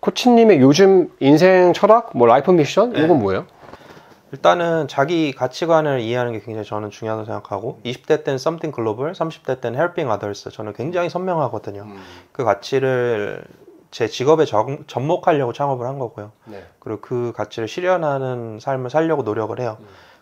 코치님의 요즘 인생 철학, 뭐 라이프 미션 이건 뭐예요? 일단은 자기 가치관을 이해하는 게 굉장히 저는 중요하다고 생각하고 20대 때는 something global, 30대 때는 helping others 저는 굉장히 선명하거든요. 그 가치를 제 직업에 접목하려고 창업을 한 거고요. 그리고 그 가치를 실현하는 삶을 살려고 노력을 해요.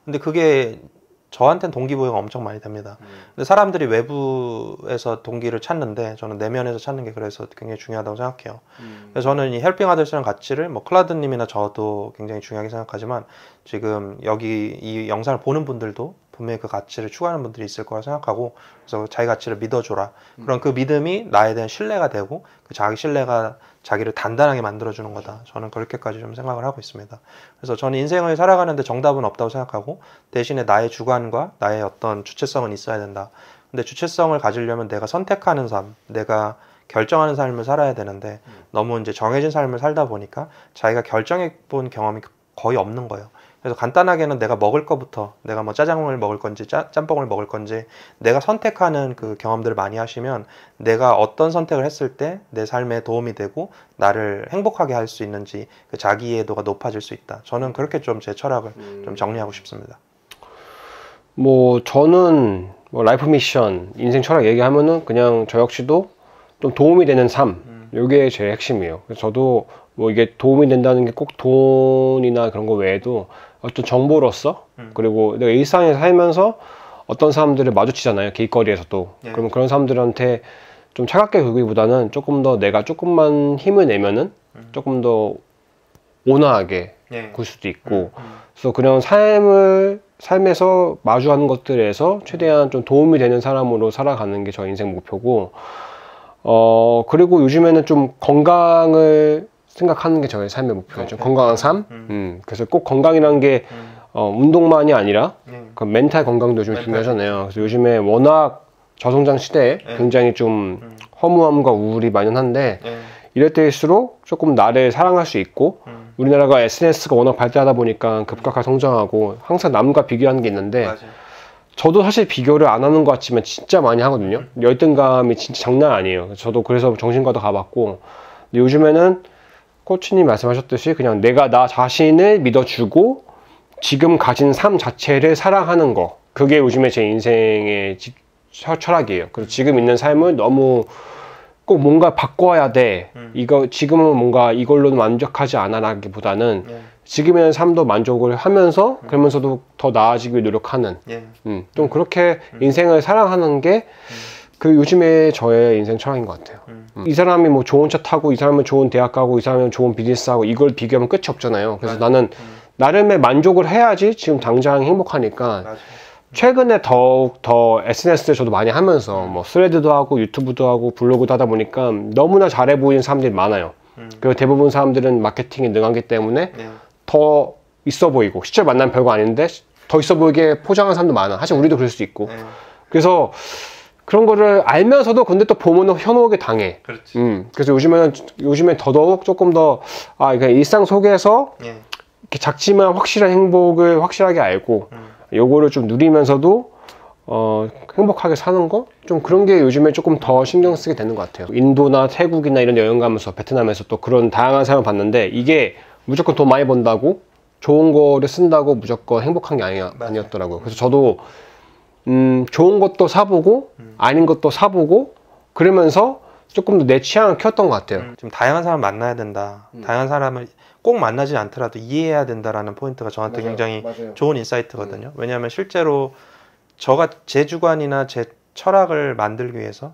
근데 그게 저한테는 동기부여가 엄청 많이 됩니다. 근데 사람들이 외부에서 동기를 찾는데 저는 내면에서 찾는 게 그래서 굉장히 중요하다고 생각해요. 그래서 저는 이 헬핑 아더스라는 가치를 뭐 클라드님이나 저도 굉장히 중요하게 생각하지만 지금 여기 이 영상을 보는 분들도 분명히 그 가치를 추구하는 분들이 있을 거라 생각하고 그래서 자기 가치를 믿어줘라. 그런 그 믿음이 나에 대한 신뢰가 되고 그 자기 신뢰가 자기를 단단하게 만들어주는 거다. 저는 그렇게까지 좀 생각을 하고 있습니다. 그래서 저는 인생을 살아가는데 정답은 없다고 생각하고 대신에 나의 주관과 나의 어떤 주체성은 있어야 된다. 근데 주체성을 가지려면 내가 선택하는 삶, 내가 결정하는 삶을 살아야 되는데 너무 이제 정해진 삶을 살다 보니까 자기가 결정해 본 경험이 거의 없는 거예요. 그래서 간단하게는 내가 먹을 거부터 내가 뭐 짜장면을 먹을 건지 짬뽕을 먹을 건지 내가 선택하는 그 경험들을 많이 하시면 내가 어떤 선택을 했을 때 내 삶에 도움이 되고 나를 행복하게 할 수 있는지 그 자기 이해도가 높아질 수 있다. 저는 그렇게 좀 제 철학을 좀 정리하고 싶습니다. 뭐 저는 뭐 라이프 미션, 인생 철학 얘기하면은 그냥 저 역시도 좀 도움이 되는 삶, 이게 제 핵심이에요. 그래서 저도 뭐 이게 도움이 된다는 게 꼭 돈이나 그런 거 외에도 어떤 정보로서 그리고 내가 일상에 살면서 어떤 사람들을 마주치잖아요. 길거리에서도. 그러면 그런 사람들한테 좀 차갑게 굴기보다는 조금 더 내가 조금만 힘을 내면은 조금 더 온화하게 굴 수도 있고 그래서 그런 삶에서 마주하는 것들에서 최대한 좀 도움이 되는 사람으로 살아가는 게 저 인생 목표고 그리고 요즘에는 좀 건강을 생각하는 게 저의 삶의 목표예요. 좀 건강한 삶. 그래서 꼭 건강이란 게 운동만이 아니라 그 멘탈 건강도 좀 중요하잖아요. 그래서 요즘에 워낙 저성장 시대에 굉장히 좀 허무함과 우울이 만연한데 이럴 때일수록 조금 나를 사랑할 수 있고 우리나라가 SNS가 워낙 발달하다 보니까 급격하게 성장하고 항상 남과 비교하는 게 있는데 맞아요. 저도 사실 비교를 안 하는 것 같지만 진짜 많이 하거든요. 열등감이 진짜 장난 아니에요. 저도 그래서 정신과도 가봤고 근데 요즘에는 코치님 말씀하셨듯이 그냥 내가 나 자신을 믿어주고 지금 가진 삶 자체를 사랑하는 거 그게 요즘에 제 인생의 철학이에요. 그래서 지금 있는 삶을 너무 꼭 뭔가 바꿔야 돼 이거 지금은 뭔가 이걸로는 만족하지 않아라기보다는 지금 있는 삶도 만족을 하면서 그러면서도 더 나아지기 노력하는 좀 그렇게 인생을 사랑하는 게 그 요즘에 저의 인생 철학인 것 같아요. 이 사람이 뭐 좋은 차 타고 이 사람은 좋은 대학 가고 이 사람은 좋은 비즈니스 하고 이걸 비교하면 끝이 없잖아요. 그래서 나는 나름의 만족을 해야지 지금 당장 행복하니까 최근에 더욱 더 SNS를 저도 많이 하면서 뭐 스레드도 하고 유튜브도 하고 블로그도 하다 보니까 너무나 잘해 보이는 사람들이 많아요. 그리고 대부분 사람들은 마케팅에 능하기 때문에 더 있어 보이고 실제 만나면 별거 아닌데 더 있어 보이게 포장한 사람도 많아. 사실 우리도 그럴 수 있고 그래서 그런 거를 알면서도 근데 또 보면 현혹에 당해. 그래서 요즘에 더더욱 조금 더 그냥 일상 속에서 이렇게 작지만 확실한 행복을 확실하게 알고 요거를 좀 누리면서도 행복하게 사는 거? 좀 그런 게 요즘에 조금 더 신경 쓰게 되는 것 같아요. 인도나 태국이나 이런 여행 가면서 베트남에서 또 그런 다양한 삶을 봤는데 이게 무조건 돈 많이 번다고 좋은 거를 쓴다고 무조건 행복한 게 아니었더라고요. 그래서 저도 좋은 것도 사보고 아닌 것도 사보고 그러면서 조금 더 내 취향을 키웠던 것 같아요. 좀 다양한 사람 만나야 된다. 다양한 사람을 꼭 만나지 않더라도 이해해야 된다라는 포인트가 저한테 굉장히 좋은 인사이트거든요. 왜냐하면 실제로 제 주관이나 제 철학을 만들기 위해서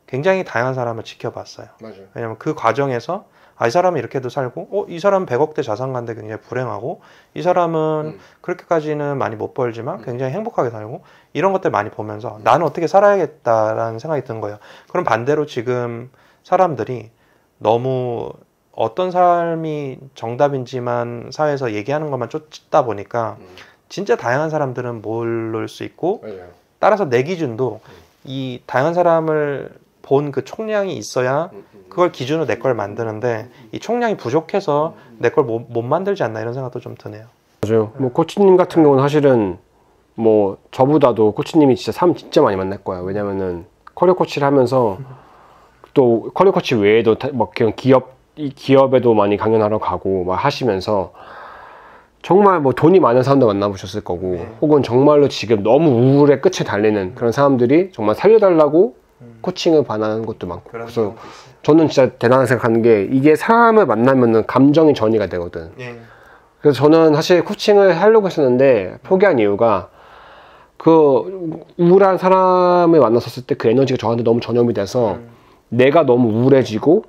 굉장히 다양한 사람을 지켜봤어요. 왜냐하면 그 과정에서 이 사람은 이렇게도 살고 이 사람은 100억대 자산가인데 굉장히 불행하고 이 사람은 그렇게까지는 많이 못 벌지만 굉장히 행복하게 살고 이런 것들 많이 보면서 나는 어떻게 살아야겠다라는 생각이 든 거예요. 그럼 반대로 지금 사람들이 너무 어떤 삶이 정답인지만 사회에서 얘기하는 것만 쫓다 보니까 진짜 다양한 사람들은 모를 수 있고 따라서 내 기준도 이 다양한 사람을 본 그 총량이 있어야 그걸 기준으로 내 걸 만드는데 이 총량이 부족해서 내 걸 못 만들지 않나 이런 생각도 좀 드네요. 맞아요. 뭐 코치님 같은 경우는 사실은 뭐 저보다도 코치님이 진짜 사람 진짜 많이 만날 거야. 왜냐면은 커리어 코치를 하면서 또 커리어 코치 외에도 뭐 그냥 기업 이 기업에도 많이 강연하러 가고 막 하시면서 정말 뭐 돈이 많은 사람도 만나보셨을 거고 혹은 정말로 지금 너무 우울의 끝에 달리는 그런 사람들이 정말 살려달라고 코칭을 반하는 것도 많고 그래서 저는 진짜 대단하다고 생각하는 게 이게 사람을 만나면은 감정이 전이가 되거든. 그래서 저는 사실 코칭을 하려고 했었는데 포기한 이유가 그 우울한 사람을 만났었을 때 그 에너지가 저한테 너무 전염이 돼서 내가 너무 우울해지고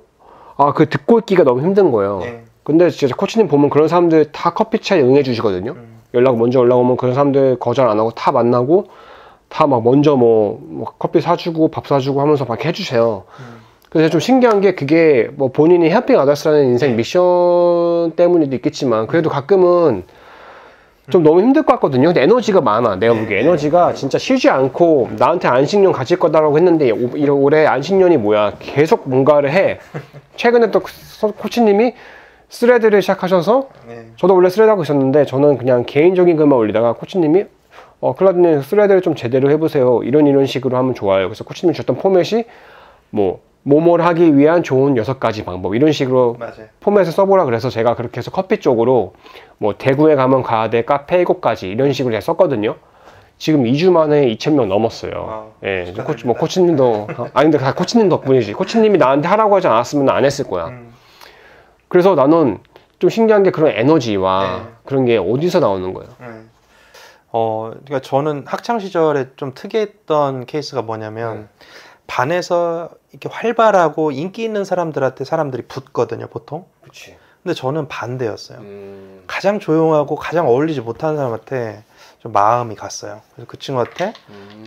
그 듣고 있기가 너무 힘든 거예요. 근데 진짜 코치님 보면 그런 사람들 다 커피차에 응해 주시거든요. 연락 먼저 올라오면 그런 사람들 거절 안 하고 다 만나고 다 막 먼저 뭐 커피 사주고 밥 사주고 하면서 막 해주세요. 그래서 좀 신기한 게 그게 뭐 본인이 헬핑 아더스라는 인생 미션 때문에도 있겠지만 그래도 가끔은 좀 너무 힘들 것 같거든요. 근데 에너지가 많아. 내가 보기에 에너지가 진짜 쉬지 않고 나한테 안식년 가질 거다라고 했는데 올해 안식년이 뭐야. 계속 뭔가를 해. 최근에 또 코치님이 스레드를 시작하셔서 저도 원래 스레드 하고 있었는데 저는 그냥 개인적인 글만 올리다가 코치님이 클라우드님 스레드를 좀 제대로 해보세요. 이런 식으로 하면 좋아요. 그래서 코치님이 줬던 포맷이 뭐뭘 하기 위한 좋은 6가지 방법 이런 식으로 맞아요. 포맷을 써보라 그래서 제가 그렇게 해서 커피 쪽으로 뭐 대구에 가면 가야 돼 카페 7가지 이런 식으로 제가 썼거든요. 지금 2주 만에 2,000명 넘었어요. 예, 코치님도 아니 근데 다 코치님 덕분이지. 코치님이 나한테 하라고 하지 않았으면 안 했을 거야. 그래서 나는 좀 신기한 게 그런 에너지와 그런 게 어디서 나오는 거예요? 그러니까 저는 학창 시절에 좀 특이했던 케이스가 뭐냐면 반에서 이렇게 활발하고 인기 있는 사람들한테 사람들이 붙거든요, 보통. 그치. 근데 저는 반대였어요. 가장 조용하고 가장 어울리지 못하는 사람한테 좀 마음이 갔어요. 그래서 그 친구한테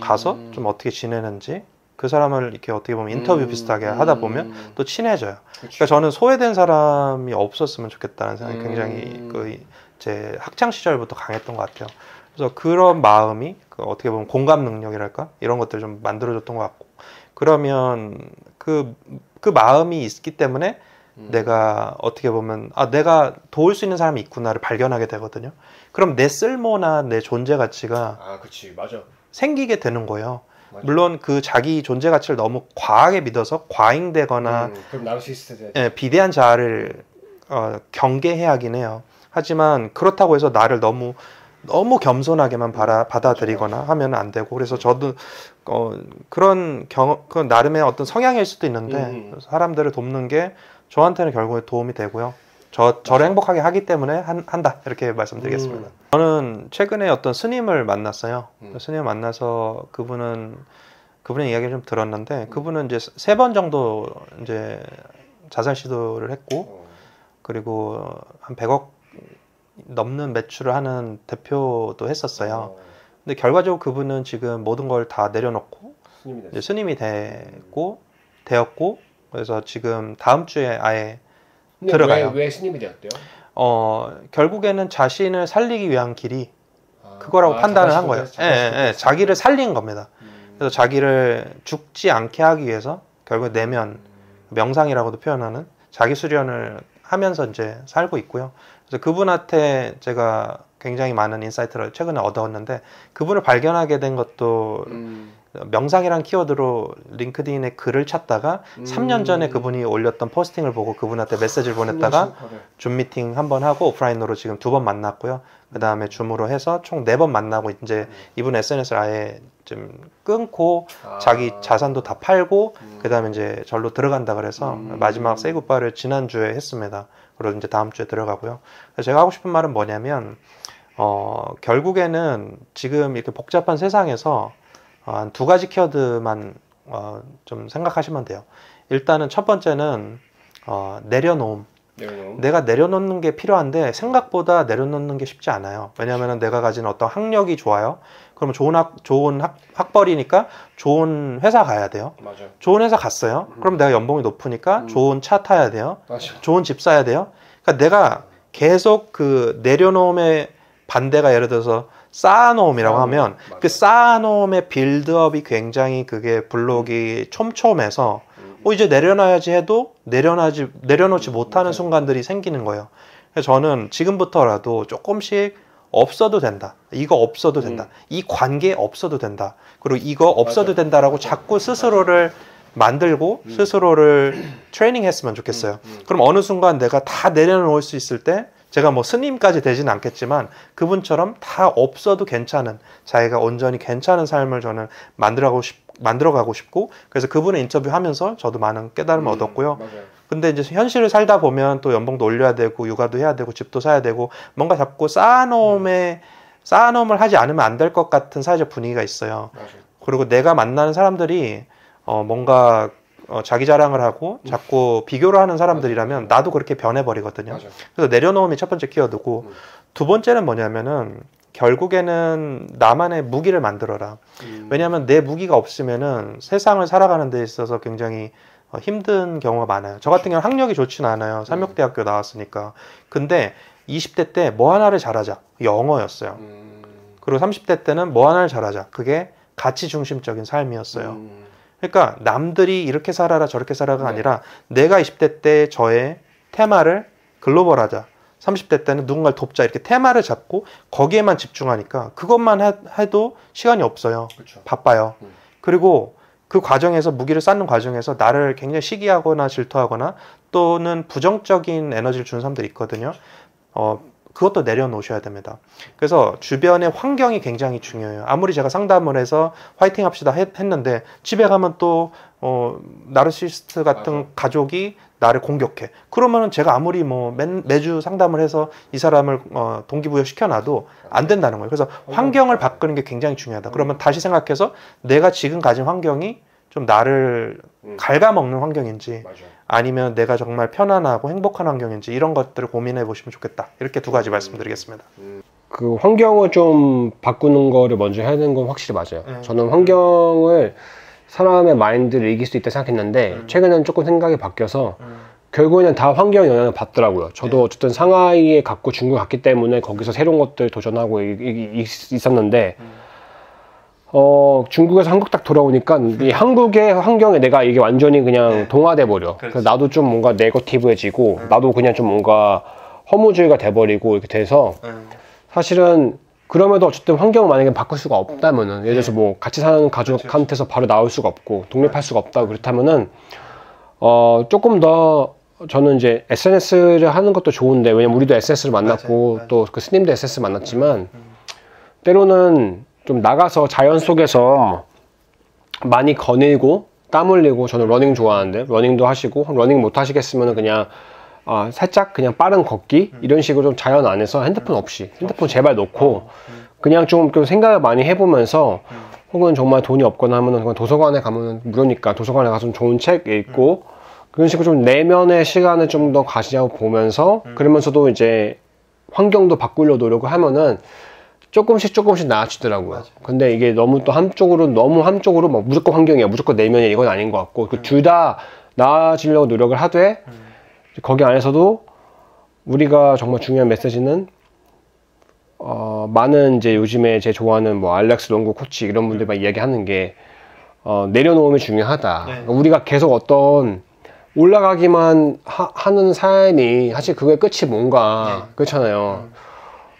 가서 좀 어떻게 지내는지 그 사람을 이렇게 어떻게 보면 인터뷰 비슷하게 하다 보면 또 친해져요. 그러니까 저는 소외된 사람이 없었으면 좋겠다는 생각이 굉장히 제 학창 시절부터 강했던 것 같아요. 그래서 그런 마음이 어떻게 보면 공감 능력이랄까 이런 것들 좀 만들어줬던 것 같고 그러면 그 마음이 있기 때문에 내가 어떻게 보면 내가 도울 수 있는 사람이 있구나를 발견하게 되거든요. 그럼 내 쓸모나 내 존재 가치가 그치 맞아 생기게 되는 거예요. 맞아. 물론 그 자기 존재 가치를 너무 과하게 믿어서 과잉되거나 그럼 나르시스트 비대한 자아를 경계해야 하긴 해요. 하지만 그렇다고 해서 나를 너무 겸손하게만 받아들이거나 하면 안 되고 그래서 저도 그런 나름의 어떤 성향일 수도 있는데 사람들을 돕는 게 저한테는 결국에 도움이 되고요. 저를 행복하게 하기 때문에 한다 이렇게 말씀드리겠습니다. 저는 최근에 어떤 스님을 만났어요. 스님을 만나서 그분의 이야기를 좀 들었는데 그분은 이제 3번 정도 이제 자살 시도를 했고 그리고 한 100억 넘는 매출을 하는 대표도 했었어요. 근데 결과적으로 그분은 지금 모든 걸 다 내려놓고 스님이 되었고 그래서 지금 다음 주에 아예 들어가요. 왜 스님이 되었대요? 결국에는 자신을 살리기 위한 길이 그거라고 판단을 한 거예요. 자기를 살린 겁니다. 그래서 자기를 죽지 않게 하기 위해서 결국 내면 명상이라고도 표현하는 자기 수련을 하면서 이제 살고 있고요. 그래서 그분한테 제가 굉장히 많은 인사이트를 최근에 얻었는데 그분을 발견하게 된 것도 명상이란 키워드로 링크드인에 글을 찾다가 3년 전에 그분이 올렸던 포스팅을 보고 그분한테 메시지를 보냈다가 줌 미팅 한번 하고 오프라인으로 지금 2번 만났고요. 그 다음에 줌으로 해서 총 4번 만나고 이제 이분 SNS를 아예 좀 끊고 자기 자산도 다 팔고 그 다음에 이제 절로 들어간다 그래서 마지막 세이굿바이를 지난주에 했습니다. 그리고 이제 다음 주에 들어가고요. 제가 하고 싶은 말은 뭐냐면 결국에는 지금 이렇게 복잡한 세상에서 한 2가지 키워드만 좀 생각하시면 돼요. 일단은 첫 번째는 내려놓음. 내가 내려놓는 게 필요한데 생각보다 내려놓는 게 쉽지 않아요. 왜냐하면 내가 가진 어떤 학력이 좋아요. 그러면 좋은 학벌이니까 좋은 회사 가야 돼요. 맞아요. 좋은 회사 갔어요. 그럼 내가 연봉이 높으니까 좋은 차 타야 돼요. 맞아요. 좋은 집 사야 돼요. 그러니까 내가 계속 그 내려놓음의 반대가 예를 들어서 쌓아놓음이라고 하면 맞아요. 그 쌓아놓음의 빌드업이 굉장히 그게 블록이 촘촘해서 이제 내려놔야지 해도 내려놓지 못하는 순간들이 생기는 거예요. 그래서 저는 지금부터라도 조금씩 없어도 된다. 이거 없어도 된다. 이 관계 없어도 된다. 그리고 이거 없어도 된다라고 자꾸 스스로를 만들고 스스로를 트레이닝 했으면 좋겠어요. 그럼 어느 순간 내가 다 내려놓을 수 있을 때 제가 뭐 스님까지 되진 않겠지만 그분처럼 다 없어도 괜찮은 자기가 온전히 괜찮은 삶을 저는 만들어가고 싶고 그래서 그분의 인터뷰하면서 저도 많은 깨달음을 얻었고요. 맞아요. 근데 이제 현실을 살다 보면 또 연봉도 올려야 되고 육아도 해야 되고 집도 사야 되고 뭔가 자꾸 쌓아놓음을 하지 않으면 안 될 것 같은 사회적 분위기가 있어요. 맞아요. 그리고 내가 만나는 사람들이 뭔가 자기 자랑을 하고 자꾸 비교를 하는 사람들이라면 나도 그렇게 변해버리거든요. 맞아요. 그래서 내려놓음이 첫 번째 키워드고 두 번째는 뭐냐면은 결국에는 나만의 무기를 만들어라. 왜냐하면 내 무기가 없으면은 세상을 살아가는 데 있어서 굉장히 힘든 경우가 많아요. 저 같은 경우는 학력이 좋지는 않아요. 삼육대학교 나왔으니까. 근데 20대 때 뭐 하나를 잘하자. 영어였어요. 그리고 30대 때는 뭐 하나를 잘하자. 그게 가치 중심적인 삶이었어요. 그러니까 남들이 이렇게 살아라 저렇게 살아가 아니라 내가 20대 때 저의 테마를 글로벌하자. 30대 때는 누군가를 돕자. 이렇게 테마를 잡고 거기에만 집중하니까 그것만 해도 시간이 없어요. 그렇죠. 바빠요. 그리고 그 과정에서 무기를 쌓는 과정에서 나를 굉장히 시기하거나 질투하거나 또는 부정적인 에너지를 주는 사람들이 있거든요. 그것도 내려놓으셔야 됩니다. 그래서 주변의 환경이 굉장히 중요해요. 아무리 제가 상담을 해서 화이팅 합시다 했는데 집에 가면 또 나르시스트 같은 맞아. 가족이 나를 공격해. 그러면은 제가 아무리 뭐 매주 상담을 해서 이 사람을 동기부여 시켜놔도 안 된다는 거예요. 그래서 환경을 바꾸는 게 굉장히 중요하다. 그러면 다시 생각해서 내가 지금 가진 환경이 좀 나를 갉아먹는 환경인지 맞아요. 아니면 내가 정말 편안하고 행복한 환경인지 이런 것들을 고민해 보시면 좋겠다. 이렇게 두 가지 말씀드리겠습니다. 그 환경을 좀 바꾸는 거를 먼저 해야 되는 건 확실히 맞아요. 저는 환경을 사람의 마인드를 이길 수 있다 생각했는데 최근에는 조금 생각이 바뀌어서 결국에는 다 환경 영향을 받더라고요. 저도 어쨌든 상하이에 갔고 중국에 갔기 때문에 거기서 새로운 것들 도전하고 있었는데 중국에서 한국 딱 돌아오니까 이 한국의 환경에 내가 이게 완전히 그냥 동화돼 버려. 그래서 나도 좀 뭔가 네거티브해지고 나도 그냥 좀 뭔가 허무주의가 돼버리고 이렇게 돼서 사실은 그럼에도 어쨌든 환경을 만약에 바꿀 수가 없다면은 예를 들어서 뭐 같이 사는 가족한테서 바로 나올 수가 없고 독립할 수가 없다고 그렇다면은 조금 더 저는 이제 SNS를 하는 것도 좋은데 왜냐면 우리도 SNS를 만났고 또 그 스님도 SNS 만났지만 때로는 좀 나가서 자연 속에서 많이 거닐고 땀 흘리고 저는 러닝 좋아하는데 러닝도 하시고 러닝 못 하시겠으면 그냥 살짝 그냥 빠른 걷기 이런 식으로 좀 자연 안에서 핸드폰 없이 핸드폰 제발 놓고 그냥 좀 생각을 많이 해보면서 혹은 정말 돈이 없거나 하면은 그냥 도서관에 가면은 무료니까 도서관에 가서 좀 좋은 책 읽고 그런 식으로 좀 내면의 시간을 좀 더 가지자고 보면서 그러면서도 이제 환경도 바꾸려 노력을 하면은 조금씩 나아지더라고요. 근데 이게 너무 한쪽으로 막 무조건 환경이야, 무조건 내면이야 이건 아닌 것 같고 그 둘 다 나아지려고 노력을 하되 거기 안에서도 우리가 정말 중요한 메시지는 많은 이제 요즘에 제 좋아하는 뭐 알렉스 롱고 코치 이런 분들만 이야기하는 게 내려놓음이 중요하다. 우리가 계속 어떤 올라가기만 하는 삶이 사실 그게 끝이 뭔가 그렇잖아요.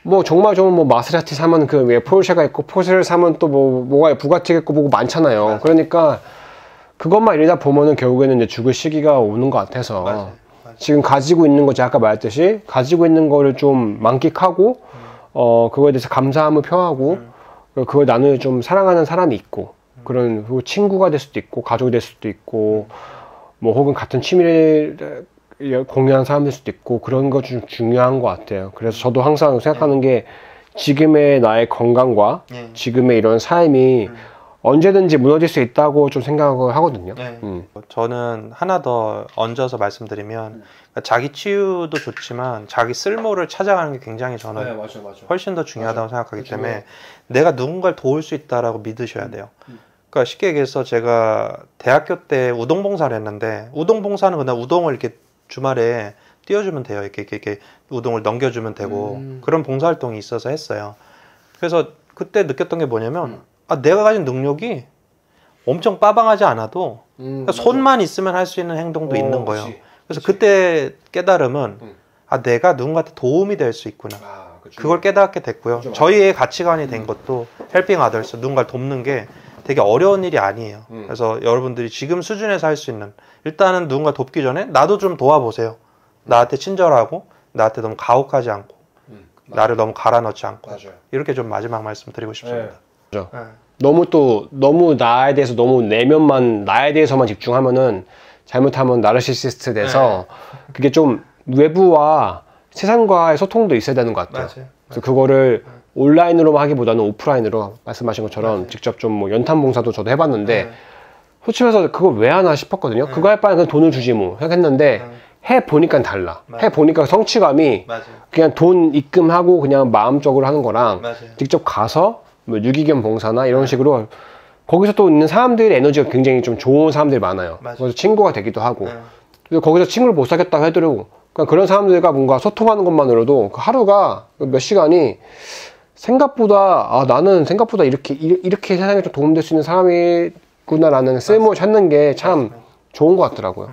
뭐 정말 좋은 뭐 마세라티 사면 그 왜 포르쉐가 있고 포르쉐를 사면 또 뭐가 부가티가 있고 뭐고 많잖아요. 그러니까 그것만 이러다 보면은 결국에는 이제 죽을 시기가 오는 것 같아서 지금 가지고 있는 거지 아까 말했듯이 가지고 있는 거를 좀 만끽하고 그거에 대해서 감사함을 표하고 그걸 나누어 좀 사랑하는 사람이 있고 그런 친구가 될 수도 있고 가족이 될 수도 있고 뭐 혹은 같은 취미를 공유하는 사람일 수도 있고 그런 거 좀 중요한 것 같아요. 그래서 저도 항상 생각하는 게 지금의 나의 건강과 지금의 이런 삶이 언제든지 무너질 수 있다고 좀 생각을 하거든요. 저는 하나 더 얹어서 말씀드리면 자기 치유도 좋지만 자기 쓸모를 찾아가는 게 굉장히 저는 맞아. 훨씬 더 중요하다고 생각하기 때문에 내가 누군가를 도울 수 있다라고 믿으셔야 돼요. 그러니까 쉽게 얘기해서 제가 대학교 때 우동봉사를 했는데 우동봉사는 그냥 우동을 이렇게 주말에 띄워주면 돼요. 이렇게 우동을 넘겨주면 되고 그런 봉사활동이 있어서 했어요. 그래서 그때 느꼈던 게 뭐냐면 내가 가진 능력이 엄청 빠방하지 않아도 그러니까 손만 있으면 할 수 있는 행동도 있는 거예요. 그래서 그때 깨달음은 내가 누군가한테 도움이 될 수 있구나. 그걸 깨닫게 됐고요. 저희의 가치관이 된 것도 helping others, 누군가를 돕는 게 되게 어려운 일이 아니에요. 그래서 여러분들이 지금 수준에서 할 수 있는, 일단은 누군가 돕기 전에 나도 좀 도와보세요. 나한테 친절하고 나한테 너무 가혹하지 않고 나를 너무 갈아넣지 않고 이렇게 좀 마지막 말씀 드리고 싶습니다. 그렇죠. 너무 나에 대해서 너무 내면만 나에 대해서만 집중하면은 잘못하면 나르시시스트 돼서 그게 좀 외부와 세상과의 소통도 있어야 되는 것 같아요. 맞아요. 그래서 그거를 온라인으로만 하기보다는 오프라인으로 말씀하신 것처럼 맞아요. 직접 좀 뭐 연탄 봉사도 저도 해봤는데 솔직히 말해서 그걸 왜 하나 싶었거든요. 그거 할 바에는 그냥 돈을 주지 뭐 생각했는데 해보니까 달라. 해보니까 성취감이 맞아요. 그냥 돈 입금하고 그냥 마음적으로 하는 거랑 맞아요. 직접 가서 뭐 유기견 봉사나 이런 식으로 거기서 또 있는 사람들의 에너지가 굉장히 좀 좋은 사람들이 많아요. 맞아요. 그래서 친구가 되기도 하고 그래서 거기서 친구를 못 사겠다고 해도 그냥 그런 사람들과 뭔가 소통하는 것만으로도 그 하루가 몇 시간이 생각보다 나는 생각보다 이렇게 세상에 좀 도움될 수 있는 사람이구나라는 쓸모를 찾는 게 참 좋은 것 같더라고요.